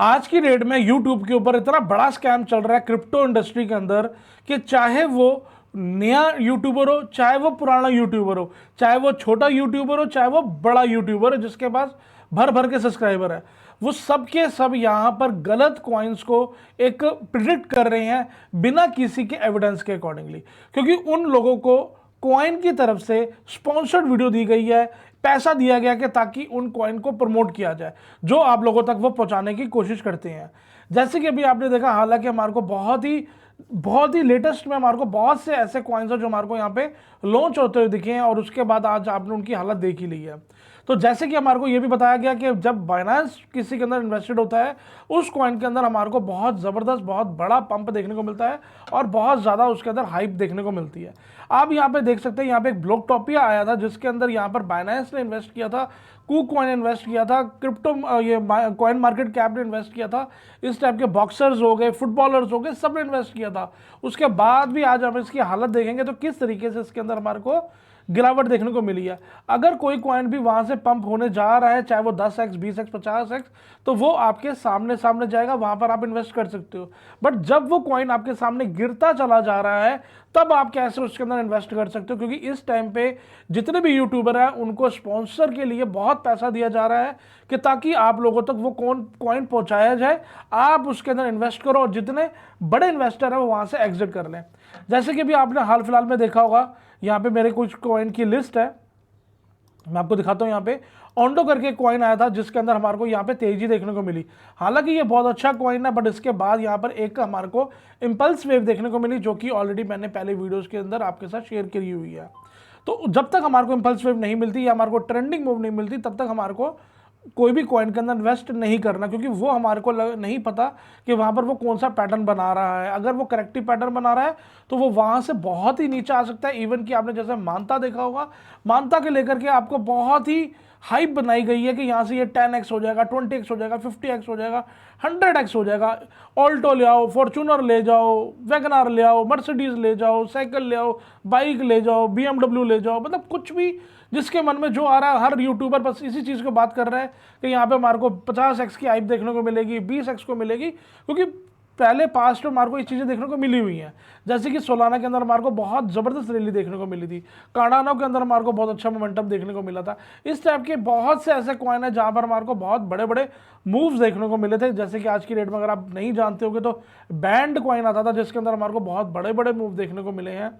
आज की डेट में यूट्यूब के ऊपर इतना बड़ा स्कैम चल रहा है क्रिप्टो इंडस्ट्री के अंदर कि चाहे वो नया यूट्यूबर हो, चाहे वो पुराना यूट्यूबर हो, चाहे वो छोटा यूट्यूबर हो, चाहे वो बड़ा यूट्यूबर हो जिसके पास भर भर के सब्सक्राइबर है, वो सब के सब यहाँ पर गलत कॉइन्स को एक प्रिडिक्ट कर रहे हैं बिना किसी के एविडेंस के अकॉर्डिंगली, क्योंकि उन लोगों को कॉइन की तरफ से स्पॉन्सर्ड वीडियो दी गई है, पैसा दिया गया कि ताकि उन कॉइन को प्रमोट किया जाए जो आप लोगों तक वो पहुंचाने की कोशिश करते हैं। जैसे कि अभी आपने देखा, हालांकि हमारे को बहुत ही लेटेस्ट में हमारे को बहुत से ऐसे कॉइन्स हैं जो हमारे को यहाँ पे लॉन्च होते हुए दिखे हैं और उसके बाद आज आपने उनकी हालत देख ही ली है। तो जैसे कि हमारे को ये भी बताया गया कि जब बाइनेंस किसी के अंदर इन्वेस्टेड होता है, उस कॉइन के अंदर हमारे को बहुत ज़बरदस्त, बहुत बड़ा पंप देखने को मिलता है और बहुत ज़्यादा उसके अंदर हाइप देखने को मिलती है। आप यहाँ पे देख सकते हैं, यहाँ पे एक ब्लॉकटोपिया आया था जिसके अंदर यहाँ पर बाइनेंस ने इन्वेस्ट किया था, कॉइन इन्वेस्ट किया था, क्रिप्टो ये कॉइन मार्केट कैप ने इन्वेस्ट किया था, इस टाइप के बॉक्सर्स हो गए, फुटबॉलर्स हो गए, सब ने इन्वेस्ट किया था। उसके बाद भी आज हम इसकी हालत देखेंगे तो किस तरीके से इसके अंदर हमारे को गिरावट देखने को मिली है। अगर कोई कॉइन भी वहां से पंप होने जा रहा है, चाहे वो 10x 20x 50x, तो वो आपके सामने सामने जाएगा, वहां पर आप इन्वेस्ट कर सकते हो। बट जब वो कॉइन आपके सामने गिरता चला जा रहा है तब आप कैसे उसके अंदर इन्वेस्ट कर सकते हो, क्योंकि इस टाइम पे जितने भी यूट्यूबर हैं उनको स्पॉन्सर के लिए बहुत पैसा दिया जा रहा है कि ताकि आप लोगों तक वो कॉइन पहुंचाया जाए, आप उसके अंदर इन्वेस्ट करो और जितने बड़े इन्वेस्टर हैं वो वहां से एग्जिट कर लें। जैसे कि अभी आपने हाल फिलहाल में देखा होगा, यहाँ पे मेरे कुछ कॉइन की लिस्ट है, मैं आपको दिखाता हूँ। यहाँ पे ऑन्डो करके कॉइन आया था जिसके अंदर हमारे को यहाँ पे तेजी देखने को मिली। हालांकि ये बहुत अच्छा कॉइन है, बट इसके बाद यहाँ पर एक हमारे को इंपल्स वेव देखने को मिली जो कि ऑलरेडी मैंने पहले वीडियोस के अंदर आपके साथ शेयर करी हुई है। तो जब तक हमारे को इंपल्स वेव नहीं मिलती या हमारे को ट्रेंडिंग मूव नहीं मिलती तब तक हमारे को कोई भी कॉइन के अंदर इन्वेस्ट नहीं करना, क्योंकि वो हमारे को नहीं पता कि वहाँ पर वो कौन सा पैटर्न बना रहा है। अगर वो करेक्टिव पैटर्न बना रहा है तो वो वहाँ से बहुत ही नीचे आ सकता है। इवन कि आपने जैसे मानता देखा होगा, मानता के लेकर के आपको बहुत ही हाइप बनाई गई है कि यहाँ से ये 10x हो जाएगा, 20x हो जाएगा, 50x हो जाएगा, 100x हो जाएगा। ऑल्टो ले आओ, फॉर्चूनर ले जाओ, वैगनार ले आओ, मर्सिडीज ले जाओ, साइकिल ले आओ, बाइक ले जाओ, BMW ले जाओ, मतलब कुछ भी जिसके मन में जो आ रहा है, हर यूट्यूबर बस इसी चीज़ को बात कर रहा है कि यहाँ पे हमारे को 50x की हाइप देखने को मिलेगी, 20x को मिलेगी, क्योंकि पहले पास्ट में हमारे को ये चीज़ें देखने को मिली हुई हैं। जैसे कि सोलाना के अंदर हमारे को बहुत ज़बरदस्त रैली देखने को मिली थी, कार्डानो के अंदर हमारे को बहुत अच्छा मोमेंटम देखने को मिला था। इस टाइप के बहुत से ऐसे कॉइन है जहाँ पर हमारे को बहुत बड़े बड़े मूव्स देखने को मिले थे। जैसे कि आज की डेट में अगर आप नहीं जानते होगे तो बैंड कॉइन आता था जिसके अंदर हमारे को बहुत बड़े बड़े मूव देखने को मिले हैं।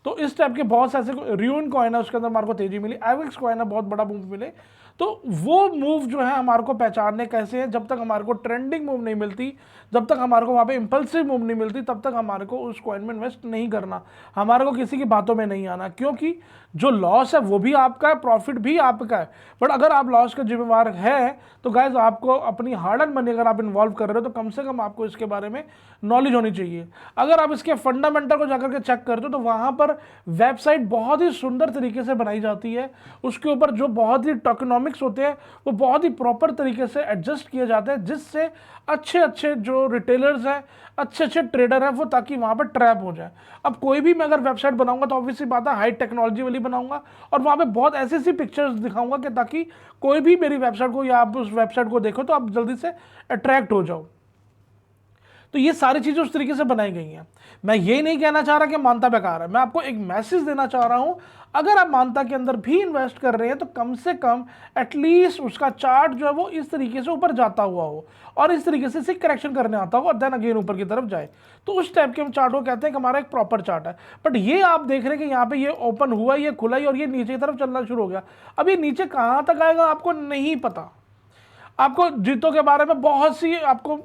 तो इस टाइप के बहुत से ऐसे रियून कॉइन है, उसके अंदर हमारे को तेजी मिली। एविक्स कॉइन है, बहुत बड़ा मूव मिले। तो वो मूव जो है हमारे को पहचानने कैसे हैं, जब तक हमारे को ट्रेंडिंग मूव नहीं मिलती, जब तक हमारे को वहाँ पे इंपल्सिव मूव नहीं मिलती, तब तक हमारे को उस कॉइन में इन्वेस्ट नहीं करना, हमारे को किसी की बातों में नहीं आना, क्योंकि जो लॉस है वो भी आपका है, प्रॉफिट भी आपका है। बट अगर आप लॉस का जिम्मेवार है तो गाइज आपको अपनी हार्ड एंड मनी अगर आप इन्वॉल्व कर रहे हो तो कम से कम आपको इसके बारे में नॉलेज होनी चाहिए। अगर आप इसके फंडामेंटल को जाकर के चेक करते हो तो वहाँ पर वेबसाइट बहुत ही सुंदर तरीके से बनाई जाती है, उसके ऊपर जो बहुत ही टोकनॉमिक्स होते हैं वो बहुत ही प्रॉपर तरीके से एडजस्ट किए जाते हैं, जिससे अच्छे अच्छे जो रिटेलर्स हैं, अच्छे अच्छे ट्रेडर हैं, वो ताकि वहाँ पर ट्रैप हो जाए। अब कोई भी मैं अगर वेबसाइट बनाऊंगा तो ऑब्वियसली बात है हाई टेक्नोलॉजी वाली बनाऊंगा और वहाँ पे बहुत ऐसी ऐसी पिक्चर्स दिखाऊंगा कि ताकि कोई भी मेरी वेबसाइट को या आप उस वेबसाइट को देखो तो आप जल्दी से अट्रैक्ट हो जाओ। तो ये सारी चीज़ें उस तरीके से बनाई गई हैं। मैं ये नहीं कहना चाह रहा कि मानता बेकार है, मैं आपको एक मैसेज देना चाह रहा हूं, अगर आप मानता के अंदर भी इन्वेस्ट कर रहे हैं तो कम से कम एटलीस्ट उसका चार्ट जो है वो इस तरीके से ऊपर जाता हुआ हो और इस तरीके से इसे करेक्शन करने आता हो और देन अगेन ऊपर की तरफ जाए, तो उस टाइप के हम चार्ट को कहते हैं कि हमारा एक प्रॉपर चार्ट है। बट ये आप देख रहे हैं कि यहाँ पे ये ओपन हुआ, ये खुला ही और ये नीचे की तरफ चलना शुरू हो गया। अब ये नीचे कहाँ तक आएगा आपको नहीं पता। आपको जीतों के बारे में बहुत सी आपको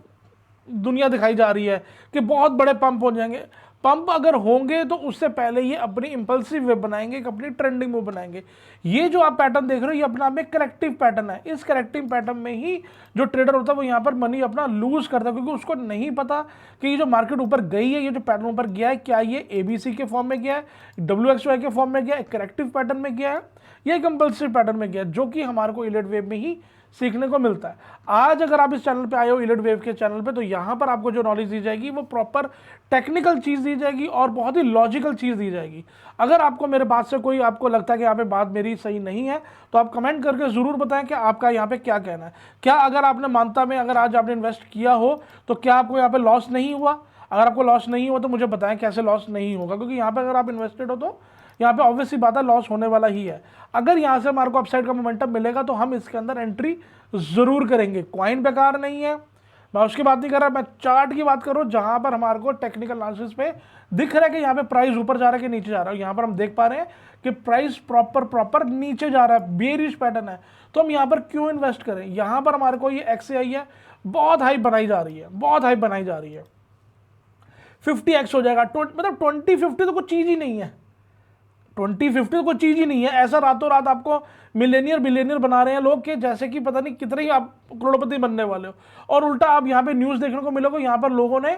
दुनिया दिखाई जा रही है कि बहुत बड़े पंप हो जाएंगे। पंप अगर होंगे तो उससे पहले ये अपनी इंपल्सिव वे बनाएंगे, अपनी ट्रेंडिंग मूव बनाएंगे। ये जो आप पैटर्न देख रहे हो ये अपना में करेक्टिव पैटर्न है। इस करेक्टिव पैटर्न में ही जो ट्रेडर होता है वो यहाँ पर मनी अपना लूज करता है, क्योंकि उसको नहीं पता कि ये जो मार्केट ऊपर गई है, ये जो पैटर्न ऊपर गया है, क्या ये ABC के फॉर्म में गया है, WXY के फॉर्म में गया है, करेक्टिव पैटर्न में गया है या कंपल्सिव पैटर्न में गया है, जो कि हमारे को इलियट वेव में ही सीखने को मिलता है। आज अगर आप इस चैनल पे आए हो इलिट वेव के चैनल पे, तो यहाँ पर आपको जो नॉलेज दी जाएगी वो प्रॉपर टेक्निकल चीज़ दी जाएगी और बहुत ही लॉजिकल चीज़ दी जाएगी। अगर आपको मेरे बात से कोई आपको लगता है कि यहाँ पे बात मेरी सही नहीं है, तो आप कमेंट करके ज़रूर बताएं कि आपका यहाँ पे क्या कहना है। क्या अगर आपने मानता में अगर आज आपने इन्वेस्ट किया हो तो क्या आपको यहाँ पे लॉस नहीं हुआ? अगर आपको लॉस नहीं हुआ तो मुझे बताएं कैसे लॉस नहीं होगा, क्योंकि यहाँ पे अगर आप इन्वेस्टेड हो तो यहाँ पे ऑब्वियस सी बात है लॉस होने वाला ही है। अगर यहाँ से हमारे को अपसाइड का मोमेंटम मिलेगा तो हम इसके अंदर एंट्री ज़रूर करेंगे। कॉइन बेकार नहीं है, मैं उसकी बात नहीं कर रहा, मैं चार्ट की बात कर रहा हूँ जहाँ पर हमारे को टेक्निकल एनालिसिस पे दिख रहा है कि यहाँ पे प्राइस ऊपर जा रहा है कि नीचे जा रहा है। यहाँ पर हम देख पा रहे हैं कि प्राइस प्रॉपर नीचे जा रहा है, बेरिश पैटर्न है। तो हम यहाँ पर क्यों इन्वेस्ट करें? यहाँ पर हमारे को ये XAI है, बहुत हाई बनाई जा रही है, बहुत हाई बनाई जा रही है। 50x हो जाएगा, मतलब 2050 तो कुछ चीज़ ही नहीं है। 2050 तो कोई चीज़ ही नहीं है। ऐसा रातों रात आपको मिलेनियर बिलियनियर बना रहे हैं लोग कि जैसे कि पता नहीं कितने ही आप करोड़पति बनने वाले हो। और उल्टा आप यहाँ पे न्यूज़ देखने को मिलेगा, यहाँ पर लोगों ने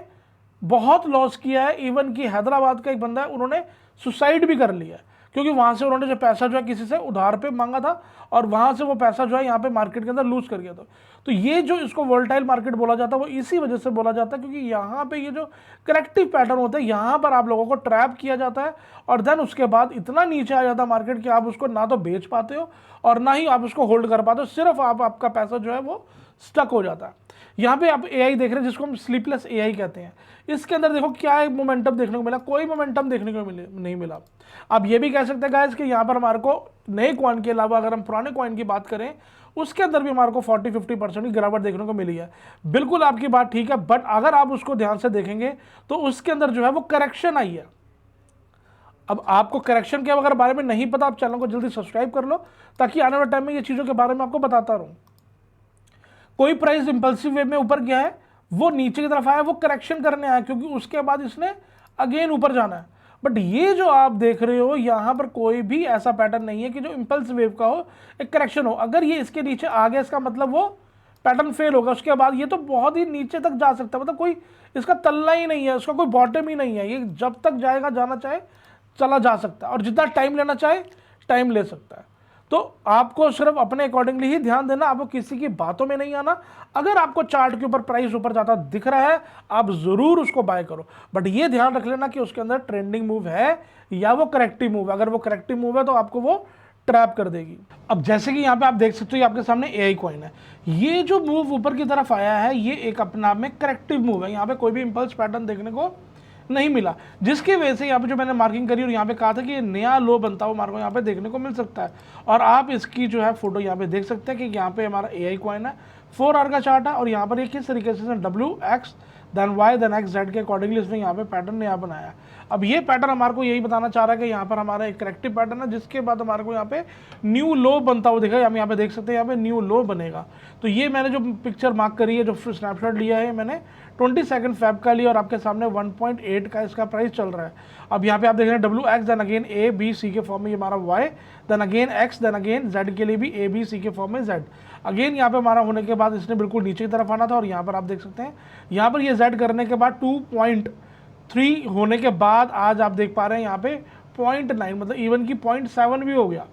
बहुत लॉस किया है। इवन कि हैदराबाद का एक बंदा है, उन्होंने सुसाइड भी कर लिया है, क्योंकि वहाँ से उन्होंने जो पैसा जो है किसी से उधार पे मांगा था और वहाँ से वो पैसा जो है यहाँ पे मार्केट के अंदर लूज कर गया था। तो ये जो इसको वोलेटाइल मार्केट बोला जाता है वो इसी वजह से बोला जाता है, क्योंकि यहाँ पे ये जो करेक्टिव पैटर्न होता है यहाँ पर आप लोगों को ट्रैप किया जाता है और देन उसके बाद इतना नीचे आ जाता है मार्केट कि आप उसको ना तो बेच पाते हो और ना ही आप उसको होल्ड कर पाते हो, सिर्फ आपका पैसा जो है वो स्टक हो जाता है। यहाँ पे आप AI देख रहे हैं जिसको हम स्लीपलेस AI कहते हैं। इसके अंदर देखो क्या एक मोमेंटम देखने को मिला, कोई मोमेंटम देखने को नहीं मिला। आप ये भी कह सकते हैं गाइस कि यहाँ पर हमारे को नए कॉइन के अलावा अगर हम पुराने कॉइन की बात करें उसके अंदर भी हमारे को 40-50% की गिरावट देखने को मिली है। बिल्कुल आपकी बात ठीक है, बट अगर आप उसको ध्यान से देखेंगे तो उसके अंदर जो है वो करेक्शन आई है। अब आपको करेक्शन के अगर बारे में नहीं पता, आप चैनल को जल्दी सब्सक्राइब कर लो ताकि आने वाले टाइम में ये चीज़ों के बारे में आपको बताता रहूँ। कोई प्राइस इंपल्सिव वे में ऊपर गया है, वो नीचे की तरफ आया, वो करेक्शन करने आया, क्योंकि उसके बाद इसने अगेन ऊपर जाना है। बट ये जो आप देख रहे हो यहाँ पर कोई भी ऐसा पैटर्न नहीं है कि जो इंपल्स वेव का हो, एक करेक्शन हो। अगर ये इसके नीचे आ गया इसका मतलब वो पैटर्न फेल होगा। उसके बाद ये तो बहुत ही नीचे तक जा सकता है, मतलब कोई इसका तल्ला ही नहीं है, उसका कोई बॉटम ही नहीं है। ये जब तक जाएगा, जाना चाहे चला जा सकता है और जितना टाइम लेना चाहे टाइम ले सकता है। तो आपको सिर्फ अपने अकॉर्डिंगली ही ध्यान देना, आपको किसी की बातों में नहीं आना। अगर आपको चार्ट के ऊपर प्राइस ऊपर जाता दिख रहा है, आप जरूर उसको बाय करो, बट ये ध्यान रख लेना कि उसके अंदर ट्रेंडिंग मूव है या वो करेक्टिव मूव है। अगर वो करेक्टिव मूव है तो आपको वो ट्रैप कर देगी। अब जैसे कि यहाँ पे आप देख सकते हो, ये आपके सामने AI कॉइन है। ये जो मूव ऊपर की तरफ आया है ये एक अपना में करेक्टिव मूव है। यहाँ पे कोई भी इंपल्स पैटर्न देखने को नहीं मिला, जिसकी वजह से यहाँ पे जो मैंने मार्किंग करी और यहाँ पे कहा था कि ये नया लो बनता हुआ मार्को यहाँ पे देखने को मिल सकता है। और आप इसकी जो है फोटो यहाँ पे देख सकते हैं कि यहाँ पे हमारा AI कॉइन है, 4 आवर का चार्ट है और यहाँ पर ये किस तरीके से WX then Y then XZ के अकॉर्डिंगली इसने यहाँ पे पैटर्न नया बनाया। अब ये पैटर्न हमारे को यही बताना चाह रहा है कि यहाँ पर हमारा एक करेक्टिव पैटर्न है, जिसके बाद हमारे को यहाँ पे न्यू लो बनता हुआ दिखा। हम यहाँ पे देख सकते हैं यहाँ पे न्यू लो बनेगा। तो ये मैंने जो पिक्चर मार्क करी है, जो स्नैपशॉट लिया है मैंने 22 फेब का लिया और आपके सामने 1.8 का इसका प्राइस चल रहा है। अब यहाँ पे आप देख रहे हैं WX देन अगेन ABC के फॉर्म में ये हमारा Y then again X then again Z के लिए भी ABC के फॉर्म में Z। अगेन यहाँ पे हमारा होने के बाद इसने बिल्कुल नीचे की तरफ आना था और यहाँ पर आप देख सकते हैं यहाँ पर ये Z करने के बाद 2.3 होने के बाद आज आप देख पा रहे हैं यहाँ पे 0.9 मतलब इवन की 0.7 भी हो गया।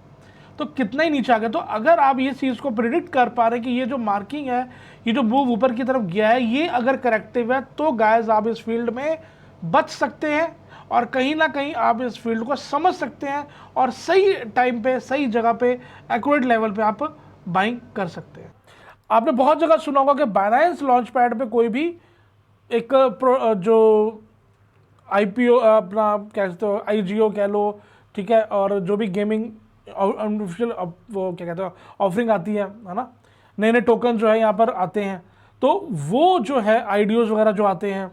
तो कितना ही नीचे आ गया। तो अगर आप ये चीज़ को प्रिडिक्ट कर पा रहे हैं कि ये जो मार्किंग है, ये जो मूव ऊपर की तरफ गया है, ये अगर करेक्टिव है तो गाइस आप इस फील्ड में बच सकते हैं और कहीं ना कहीं आप इस फील्ड को समझ सकते हैं और सही टाइम पे सही जगह पे एक्यूरेट लेवल पे आप बाइंग कर सकते हैं। आपने बहुत जगह सुना होगा कि बाइनेंस लॉन्च पैड पे कोई भी एक जो IPO अपना कह सकते हो, IGO कह लो, ठीक है, और जो भी गेमिंग ऑफिशियल वो क्या कहते हो ऑफरिंग आती है ना, नए नए टोकन जो है यहाँ पर आते हैं, तो वो जो है IDOs वगैरह जो आते हैं,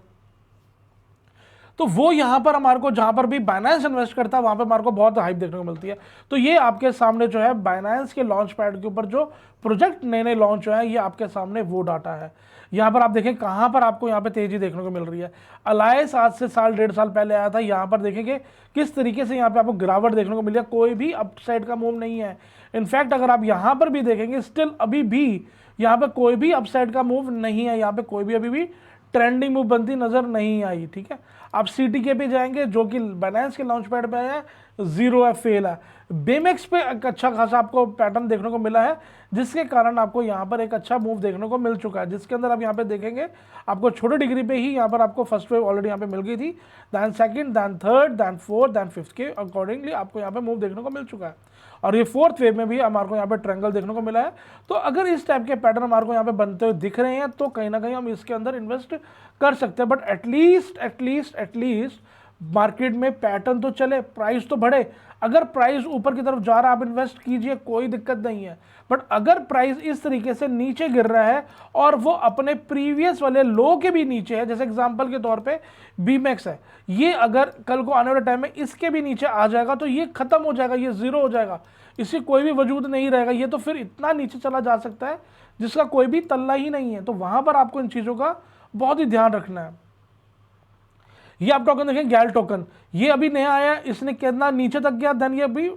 तो वो यहाँ पर हमारे को जहाँ पर भी बाइनेंस इन्वेस्ट करता है वहाँ पर हमारे को बहुत हाइप देखने को मिलती है। तो ये आपके सामने जो है बाइनेंस के लॉन्च पैड के ऊपर जो प्रोजेक्ट नए नए लॉन्च हुए हैं, ये आपके सामने वो डाटा है। यहाँ पर आप देखें कहाँ पर आपको यहाँ पे तेजी देखने को मिल रही है। अलायंस आज से साल 1.5 साल पहले आया था, यहाँ पर देखेंगे किस तरीके से यहाँ पे आपको गिरावट देखने को मिली है, कोई भी अपसाइड का मूव नहीं है। इनफैक्ट अगर आप यहाँ पर भी देखेंगे स्टिल अभी भी यहाँ पे कोई भी अपसाइड का मूव नहीं है, यहाँ पे कोई भी अभी भी ट्रेंडिंग मूव बनती नज़र नहीं आई। ठीक है, आप CTK पे जाएंगे जो कि बाइनेंस के लॉन्च पैड पे आया है, 0 है, फेल है। बेमेक्स पे एक अच्छा खासा आपको पैटर्न देखने को मिला है, जिसके कारण आपको यहाँ पर एक अच्छा मूव देखने को मिल चुका है, जिसके अंदर आप यहाँ पे देखेंगे आपको छोटे डिग्री पे ही यहाँ पर आपको फर्स्ट वेव ऑलरेडी यहाँ पे मिल गई थी, then second, then third, then fourth, then fifth के अकॉर्डिंगली आपको यहाँ पे मूव देखने को मिल चुका है। और ये फोर्थ वेव में भी हमारे को यहाँ पे ट्रायंगल देखने को मिला है। तो अगर इस टाइप के पैटर्न हमारे को यहाँ पे बनते हुए दिख रहे हैं तो कहीं ना कहीं हम इसके अंदर इन्वेस्ट कर सकते हैं। बट एटलीस्ट मार्केट में पैटर्न तो चले, प्राइस तो बढ़े। अगर प्राइस ऊपर की तरफ जा रहा है आप इन्वेस्ट कीजिए, कोई दिक्कत नहीं है। बट अगर प्राइस इस तरीके से नीचे गिर रहा है और वो अपने प्रीवियस वाले लो के भी नीचे है, जैसे एग्जांपल के तौर पे बीमेक्स है, ये अगर कल को आने वाले टाइम में इसके भी नीचे आ जाएगा तो ये खत्म हो जाएगा, ये जीरो हो जाएगा, इसकी कोई भी वजूद नहीं रहेगा। ये तो फिर इतना नीचे चला जा सकता है जिसका कोई भी तल्ला ही नहीं है। तो वहां पर आपको इन चीजों का बहुत ही ध्यान रखना है। ये आप टोकन देखें, गैल टोकन, ये अभी नया आया, इसने कितना नीचे तक गया, देन ये अभी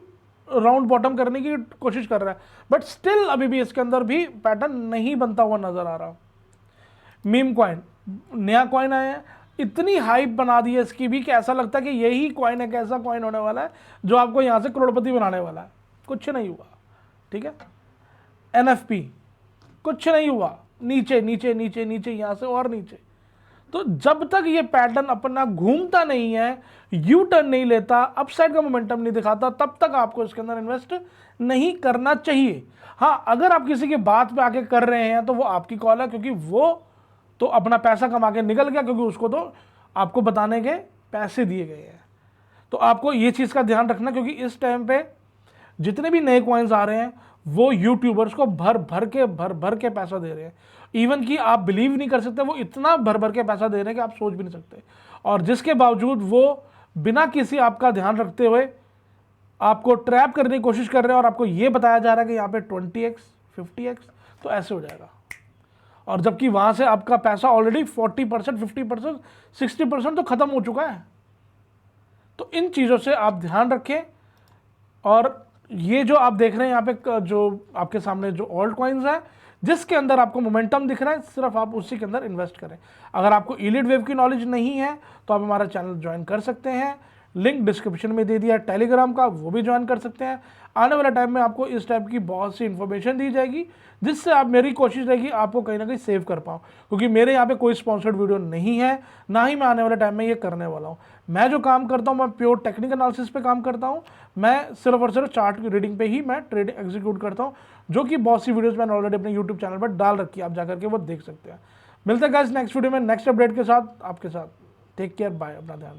राउंड बॉटम करने की कोशिश कर रहा है, बट स्टिल अभी भी इसके अंदर भी पैटर्न नहीं बनता हुआ नजर आ रहा। मीम कॉइन, नया कॉइन आया है, इतनी हाइप बना दी है इसकी भी कि ऐसा लगता है कि यही कॉइन एक ऐसा कॉइन होने वाला है जो आपको यहां से करोड़पति बनाने वाला है। कुछ नहीं हुआ। ठीक है, NFP कुछ नहीं हुआ, नीचे नीचे नीचे नीचे, यहां से और नीचे। तो जब तक ये पैटर्न अपना घूमता नहीं है, यू टर्न नहीं लेता, अपसाइड का मोमेंटम नहीं दिखाता, तब तक आपको इसके अंदर इन्वेस्ट नहीं करना चाहिए। हाँ, अगर आप किसी की बात पे आके कर रहे हैं तो वो आपकी कॉल है, क्योंकि वो तो अपना पैसा कमा के निकल गया, क्योंकि उसको तो आपको बताने के पैसे दिए गए हैं। तो आपको ये चीज़ का ध्यान रखना, क्योंकि इस टाइम पे जितने भी नए कॉइन्स आ रहे हैं वो यूट्यूबर्स को भर भर के पैसा दे रहे हैं। इवन कि आप बिलीव नहीं कर सकते, वो इतना भर के पैसा दे रहे हैं कि आप सोच भी नहीं सकते। और जिसके बावजूद वो बिना किसी आपका ध्यान रखते हुए आपको ट्रैप करने की कोशिश कर रहे हैं, और आपको ये बताया जा रहा है कि यहाँ पे 20x 50x तो ऐसे हो जाएगा, और जबकि वहां से आपका पैसा ऑलरेडी 40%, 50%, 60% तो खत्म हो चुका है। तो इन चीज़ों से आप ध्यान रखें। और ये जो आप देख रहे हैं यहाँ पे, जो आपके सामने जो ऑल्ट कॉइन्स है जिसके अंदर आपको मोमेंटम दिख रहा है, सिर्फ आप उसी के अंदर इन्वेस्ट करें। अगर आपको इलीट वेव की नॉलेज नहीं है तो आप हमारा चैनल ज्वाइन कर सकते हैं, लिंक डिस्क्रिप्शन में दे दिया टेलीग्राम का, वो भी ज्वाइन कर सकते हैं। आने वाले टाइम में आपको इस टाइप की बहुत सी इन्फॉर्मेशन दी जाएगी, जिससे आप, मेरी कोशिश रहेगी आपको कहीं ना कहीं सेव कर पाऊँ, क्योंकि मेरे यहाँ पे कोई स्पॉन्सर्ड वीडियो नहीं है, ना ही मैं आने वाले टाइम में ये करने वाला हूँ। मैं जो काम करता हूँ, मैं प्योर टेक्निकल एनालिसिस पे काम करता हूँ। मैं सिर्फ और सिर्फ चार्ट की रीडिंग पे ही मैं ट्रेड एग्जीक्यूट करता हूँ, जो कि बहुत सी वीडियोस मैंने ऑलरेडी अपने यूट्यूब चैनल पर डाल रखी है, आप जाकर के वो देख सकते हैं। मिलते हैं गाइस नेक्स्ट वीडियो में नेक्स्ट अपडेट के साथ आपके साथ। टेक केयर, बाय, अपना ध्यान।